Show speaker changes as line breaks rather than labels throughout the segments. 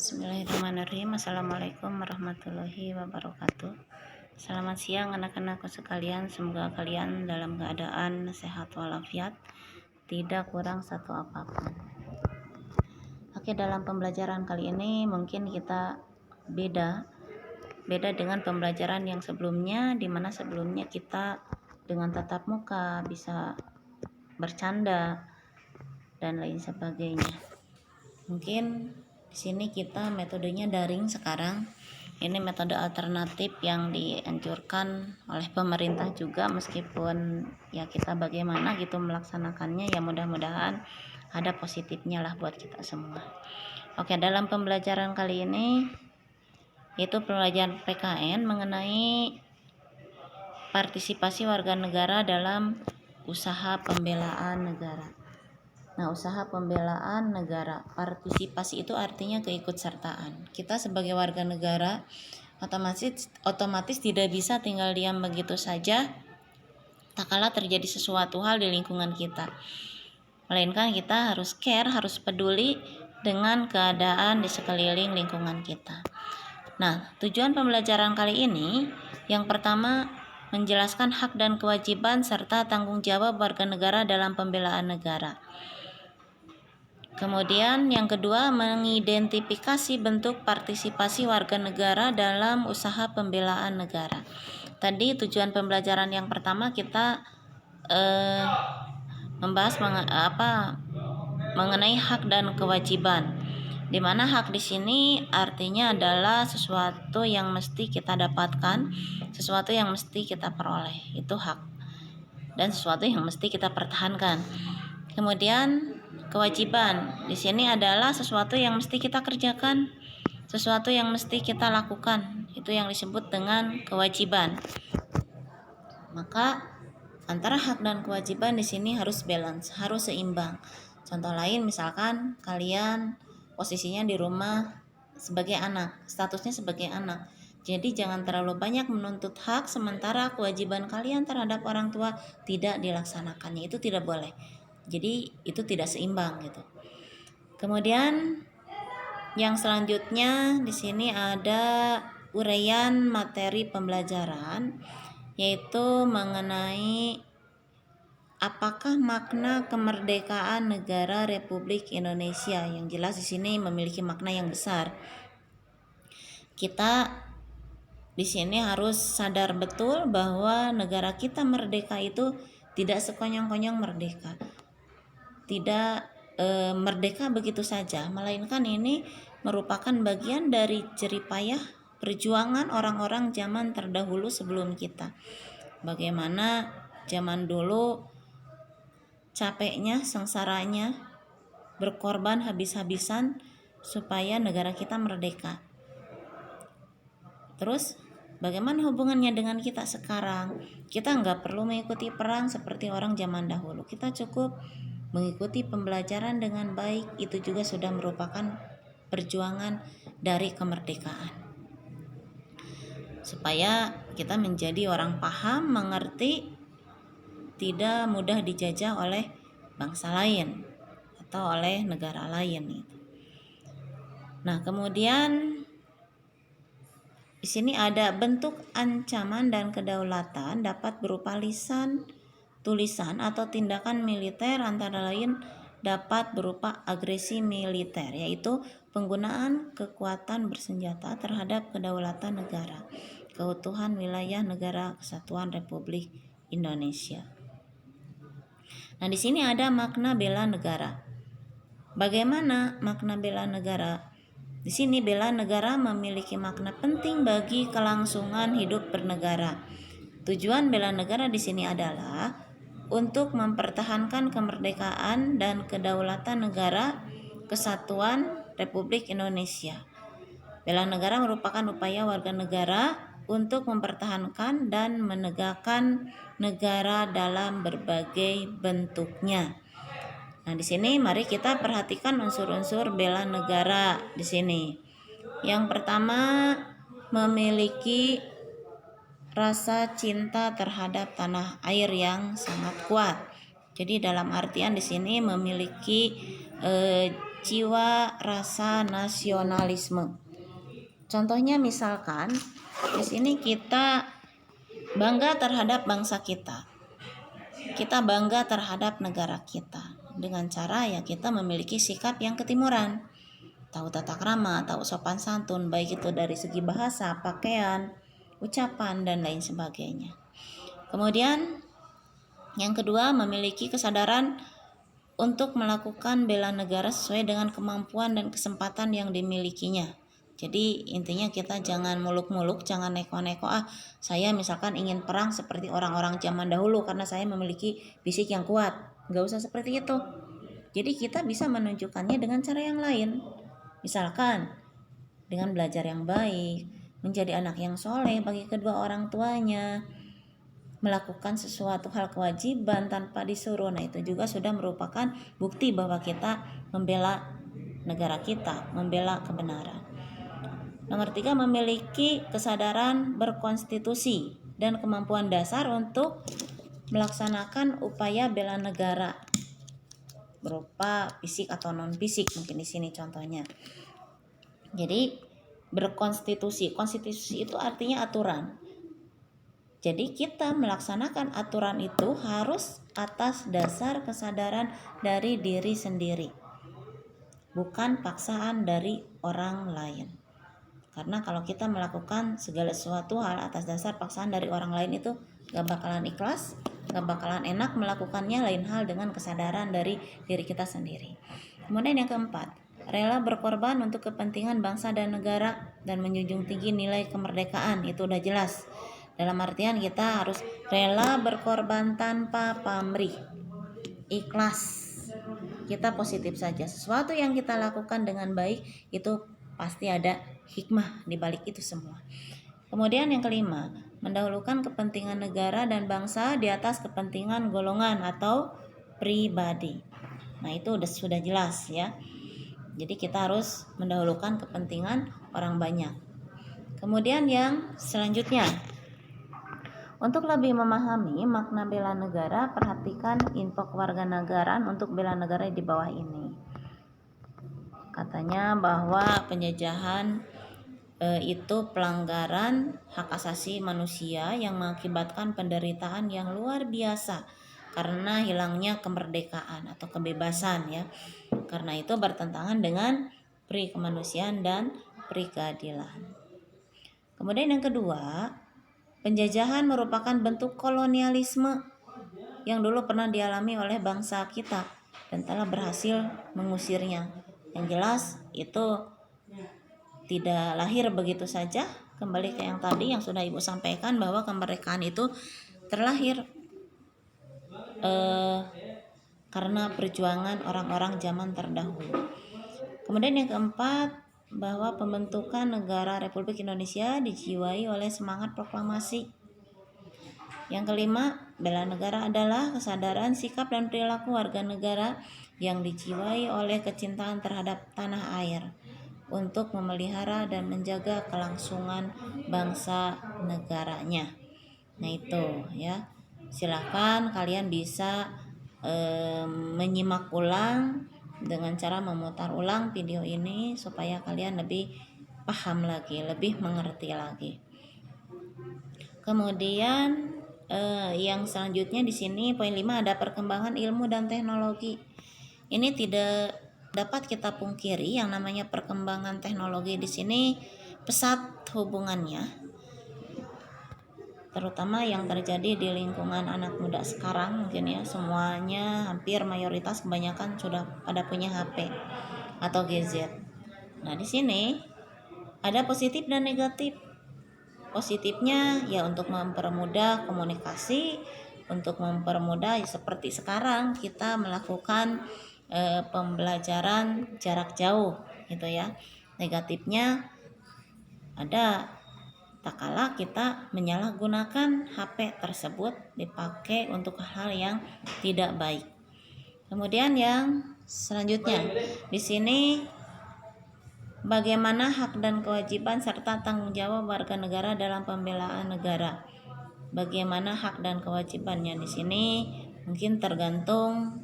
Bismillahirrahmanirrahim. Assalamualaikum warahmatullahi wabarakatuh. Selamat siang anak-anakku sekalian. Semoga kalian dalam keadaan sehat walafiat, tidak kurang satu apapun. Oke, dalam pembelajaran kali ini mungkin kita beda dengan pembelajaran yang sebelumnya, di mana sebelumnya kita dengan tatap muka bisa bercanda dan lain sebagainya. Mungkin di sini kita metodenya daring sekarang. Ini metode alternatif yang dianjurkan oleh pemerintah juga, meskipun ya kita bagaimana gitu melaksanakannya, ya mudah-mudahan ada positifnya lah buat kita semua. Oke, dalam pembelajaran kali ini yaitu pembelajaran PKN mengenai partisipasi warga negara dalam usaha pembelaan negara. Nah, usaha pembelaan negara, partisipasi itu artinya keikutsertaan. Kita sebagai warga negara otomatis tidak bisa tinggal diam begitu saja tak kala terjadi sesuatu hal di lingkungan kita. Melainkan kita harus care, harus peduli dengan keadaan di sekeliling lingkungan kita. Nah, tujuan pembelajaran kali ini yang pertama menjelaskan hak dan kewajiban serta tanggung jawab warga negara dalam pembelaan negara. Kemudian yang kedua, mengidentifikasi bentuk partisipasi warga negara dalam usaha pembelaan negara. Tadi tujuan pembelajaran yang pertama kita membahas mengenai hak dan kewajiban. Di mana hak di sini artinya adalah sesuatu yang mesti kita dapatkan, sesuatu yang mesti kita peroleh, itu hak. Dan sesuatu yang mesti kita pertahankan. Kemudian kewajiban di sini adalah sesuatu yang mesti kita kerjakan, sesuatu yang mesti kita lakukan. Itu yang disebut dengan kewajiban. Maka antara hak dan kewajiban di sini harus balance, harus seimbang. Contoh lain, misalkan kalian posisinya di rumah sebagai anak, statusnya sebagai anak. Jadi jangan terlalu banyak menuntut hak sementara kewajiban kalian terhadap orang tua tidak dilaksanakannya. Itu tidak boleh. Jadi itu tidak seimbang gitu. Kemudian yang selanjutnya di sini ada uraian materi pembelajaran, yaitu mengenai apakah makna kemerdekaan negara Republik Indonesia. Yang jelas di sini memiliki makna yang besar. Kita di sini harus sadar betul bahwa negara kita merdeka itu tidak sekonyong-konyong merdeka. Tidak merdeka begitu saja, melainkan ini merupakan bagian dari jeripayah perjuangan orang-orang zaman terdahulu sebelum kita. Bagaimana zaman dulu capeknya, sengsaranya, berkorban habis-habisan supaya negara kita merdeka. Terus bagaimana hubungannya dengan kita sekarang? Kita nggak perlu mengikuti perang seperti orang zaman dahulu. Kita cukup mengikuti pembelajaran dengan baik. Itu juga sudah merupakan perjuangan dari kemerdekaan. Supaya kita menjadi orang paham, mengerti, tidak mudah dijajah oleh bangsa lain atau oleh negara lain. Nah, kemudian di sini ada bentuk ancaman dan kedaulatan dapat berupa lisan, tulisan atau tindakan militer, antara lain dapat berupa agresi militer, yaitu penggunaan kekuatan bersenjata terhadap kedaulatan negara, keutuhan wilayah negara Kesatuan Republik Indonesia. Nah, di sini ada makna bela negara. Bagaimana makna bela negara? Di sini bela negara memiliki makna penting bagi kelangsungan hidup bernegara. Tujuan bela negara di sini adalah untuk mempertahankan kemerdekaan dan kedaulatan negara Kesatuan Republik Indonesia. Bela negara merupakan upaya warga negara untuk mempertahankan dan menegakkan negara dalam berbagai bentuknya. Nah, di sini mari kita perhatikan unsur-unsur bela negara di sini. Yang pertama, memiliki rasa cinta terhadap tanah air yang sangat kuat. Jadi dalam artian di sini memiliki jiwa rasa nasionalisme. Contohnya misalkan di sini kita bangga terhadap bangsa kita. Kita bangga terhadap negara kita dengan cara ya kita memiliki sikap yang ketimuran. Tahu tata krama, tahu sopan santun, baik itu dari segi bahasa, pakaian, ucapan dan lain sebagainya. Kemudian yang kedua, memiliki kesadaran untuk melakukan bela negara sesuai dengan kemampuan dan kesempatan yang dimilikinya. Jadi intinya kita jangan muluk-muluk, jangan neko-neko, saya misalkan ingin perang seperti orang-orang zaman dahulu karena saya memiliki fisik yang kuat. Gak usah seperti itu. Jadi kita bisa menunjukkannya dengan cara yang lain. Misalkan dengan belajar yang baik, menjadi anak yang soleh bagi kedua orang tuanya, melakukan sesuatu hal kewajiban tanpa disuruh. Nah itu juga sudah merupakan bukti bahwa kita membela negara kita, membela kebenaran. Nomor 3, memiliki kesadaran berkonstitusi dan kemampuan dasar untuk melaksanakan upaya bela negara berupa fisik atau non fisik, mungkin di sini contohnya. Jadi berkonstitusi, konstitusi itu artinya aturan. Jadi kita melaksanakan aturan itu harus atas dasar kesadaran dari diri sendiri, bukan paksaan dari orang lain. Karena kalau kita melakukan segala sesuatu hal atas dasar paksaan dari orang lain itu gak bakalan ikhlas, gak bakalan enak melakukannya, lain hal dengan kesadaran dari diri kita sendiri. Kemudian yang keempat, rela berkorban untuk kepentingan bangsa dan negara dan menjunjung tinggi nilai kemerdekaan. Itu udah jelas. Dalam artian kita harus rela berkorban tanpa pamrih, ikhlas. Kita positif saja. Sesuatu yang kita lakukan dengan baik itu pasti ada hikmah di balik itu semua. Kemudian yang kelima, mendahulukan kepentingan negara dan bangsa di atas kepentingan golongan atau pribadi. Nah itu sudah jelas ya. Jadi kita harus mendahulukan kepentingan orang banyak. Kemudian yang selanjutnya, untuk lebih memahami makna bela negara, perhatikan info kewarganegaraan untuk bela negara di bawah ini. Katanya bahwa penjajahan itu pelanggaran hak asasi manusia yang mengakibatkan penderitaan yang luar biasa karena hilangnya kemerdekaan atau kebebasan ya. Karena itu bertentangan dengan pri kemanusiaan dan pri keadilan. Kemudian yang kedua, penjajahan merupakan bentuk kolonialisme yang dulu pernah dialami oleh bangsa kita dan telah berhasil mengusirnya. Yang jelas itu tidak lahir begitu saja. Kembali ke yang tadi yang sudah Ibu sampaikan bahwa kemerdekaan itu terlahir karena perjuangan orang-orang zaman terdahulu. Kemudian yang keempat, bahwa pembentukan negara Republik Indonesia dijiwai oleh semangat proklamasi. Yang kelima, bela negara adalah kesadaran sikap dan perilaku warga negara yang dijiwai oleh kecintaan terhadap tanah air untuk memelihara dan menjaga kelangsungan bangsa negaranya. Nah itu ya, silakan kalian bisa menyimak ulang dengan cara memutar ulang video ini supaya kalian lebih paham lagi, lebih mengerti lagi. Kemudian yang selanjutnya di sini poin 5 ada perkembangan ilmu dan teknologi. Ini tidak dapat kita pungkiri yang namanya perkembangan teknologi di sini pesat hubungannya, terutama yang terjadi di lingkungan anak muda sekarang. Mungkin ya semuanya hampir mayoritas kebanyakan sudah pada punya HP atau gadget. Nah di sini ada positif dan negatif. Positifnya ya untuk mempermudah komunikasi, untuk mempermudah seperti sekarang kita melakukan pembelajaran jarak jauh gitu ya. Negatifnya ada tak kala kita menyalahgunakan HP tersebut dipakai untuk hal yang tidak baik. Kemudian yang selanjutnya di sini bagaimana hak dan kewajiban serta tanggung jawab warga negara dalam pembelaan negara. Bagaimana hak dan kewajibannya di sini mungkin tergantung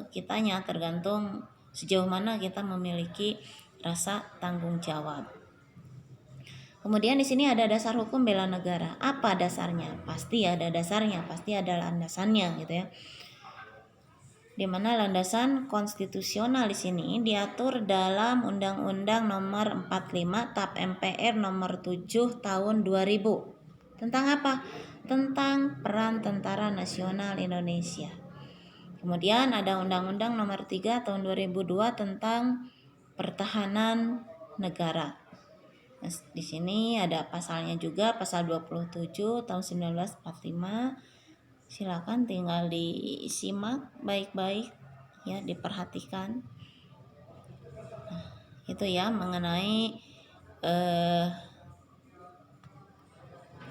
kitanya, tergantung Sejauh mana kita memiliki rasa tanggung jawab. Kemudian di sini ada dasar hukum bela negara. Apa dasarnya? Pasti ada dasarnya, pasti ada landasannya gitu ya. Di mana landasan konstitusional di sini diatur dalam Undang-Undang Nomor 45 TAP MPR Nomor 7 Tahun 2000. Tentang apa? Tentang peran Tentara Nasional Indonesia. Kemudian ada Undang-Undang Nomor 3 Tahun 2002 tentang Pertahanan Negara. Nah, di sini ada pasalnya juga, pasal 27 tahun 1945. Silakan tinggal disimak baik-baik ya, diperhatikan. Nah, itu ya mengenai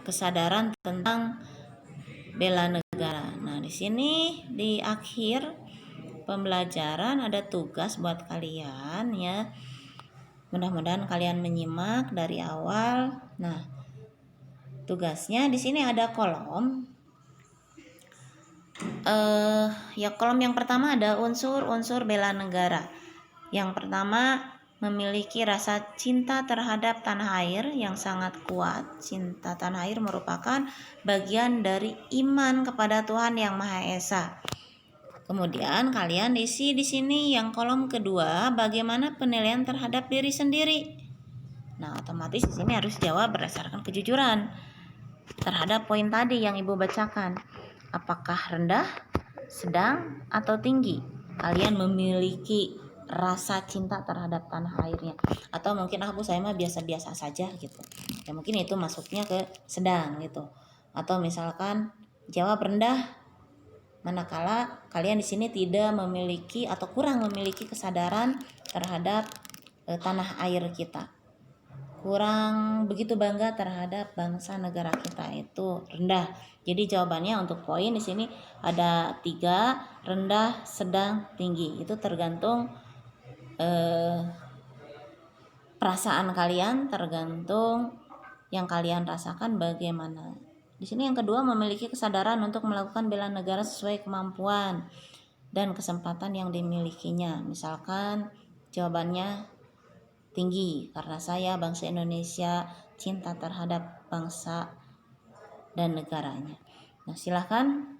kesadaran tentang bela negara. Nah, di sini di akhir pembelajaran ada tugas buat kalian ya. Mudah-mudahan kalian menyimak dari awal. Nah, tugasnya di sini ada kolom. Ya, kolom yang pertama ada unsur-unsur bela negara. Yang pertama, memiliki rasa cinta terhadap tanah air yang sangat kuat. Cinta tanah air merupakan bagian dari iman kepada Tuhan Yang Maha Esa. Kemudian kalian isi di sini yang kolom kedua, bagaimana penilaian terhadap diri sendiri. Nah, otomatis di sini harus jawab berdasarkan kejujuran terhadap poin tadi yang Ibu bacakan. Apakah rendah, sedang, atau tinggi kalian memiliki rasa cinta terhadap tanah airnya? Atau mungkin saya mah biasa-biasa saja gitu. Ya mungkin itu masuknya ke sedang gitu. Atau misalkan jawab rendah manakala kalian di sini tidak memiliki atau kurang memiliki kesadaran terhadap tanah air kita. Kurang begitu bangga terhadap bangsa negara kita, itu rendah. Jadi jawabannya untuk poin di sini ada 3, rendah, sedang, tinggi. Itu tergantung perasaan kalian, tergantung yang kalian rasakan bagaimana. Di sini yang kedua, memiliki kesadaran untuk melakukan bela negara sesuai kemampuan dan kesempatan yang dimilikinya. Misalkan jawabannya tinggi karena saya bangsa Indonesia, cinta terhadap bangsa dan negaranya. Nah, silahkan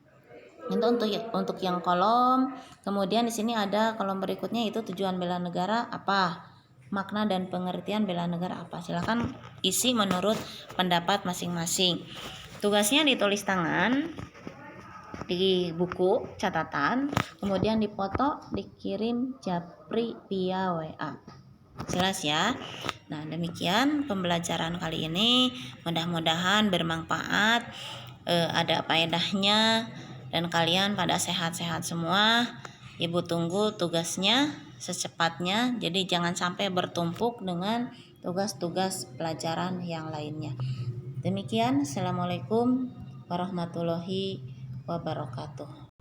itu untuk yang kolom. Kemudian di sini ada kolom berikutnya, itu tujuan bela negara apa, makna dan pengertian bela negara apa. Silahkan isi menurut pendapat masing-masing. Tugasnya ditulis tangan di buku catatan, kemudian dipoto, dikirim japri via WA. Jelas ya. Nah, demikian pembelajaran kali ini, mudah-mudahan bermanfaat, ada faedahnya, dan kalian pada sehat-sehat semua. Ibu tunggu tugasnya secepatnya, jadi jangan sampai bertumpuk dengan tugas-tugas pelajaran yang lainnya. Demikian, assalamualaikum warahmatullahi wabarakatuh.